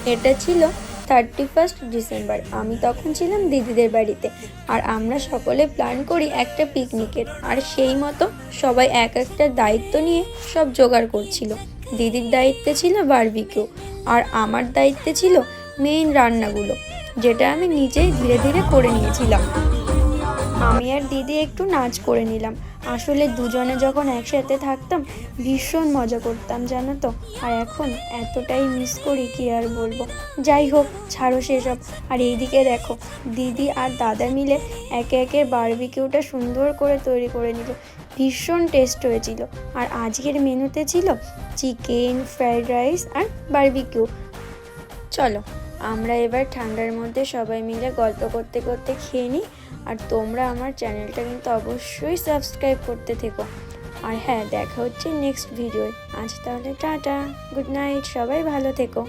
এটা ছিল 31 ডিসেম্বর। আমি তখন ছিলাম দিদিদের বাড়িতে, আর আমরা সকলে প্ল্যান করি একটা পিকনিকের। আর সেই মতো সবাই এক একটা দায়িত্ব নিয়ে সব জোগাড় করছিল। দিদির দায়িত্বে ছিল বারবিকিউ, আর আমার দায়িত্বে ছিল মেইন রান্নাগুলো, যেটা আমি নিজেই ধীরে ধীরে করে নিয়েছিলাম। আমি আর দিদি একটু নাচ করে নিলাম। আসলে দুজনে যখন একসাথে থাকতাম ভীষণ মজা করতাম, জানো তো। আর এখন এতটাই মিস করি, কি আর বলবো। যাই হোক, ছাড়ো সেসব। আর এইদিকে দেখো, দিদি আর দাদা মিলে একে একে বারবিকিউটা সুন্দর করে তৈরি করে নিল। ভীষণ টেস্ট হয়েছিল। আর আজকের মেনুতে ছিল চিকেন, ফ্রাইড রাইস আর বারবিকিউ। চলো আমরা এবার ঠান্ডার মধ্যে সবাই মিলে গল্প করতে করতে খেয়ে নিই। আর তোমরা আমার চ্যানেলটা কিন্তু অবশ্যই সাবস্ক্রাইব করতে থেকো। আর হ্যাঁ, দেখা হচ্ছে নেক্সট ভিডিওয়। আজ তাহলে টাটা, গুড নাইট, সবাই ভালো থেকো।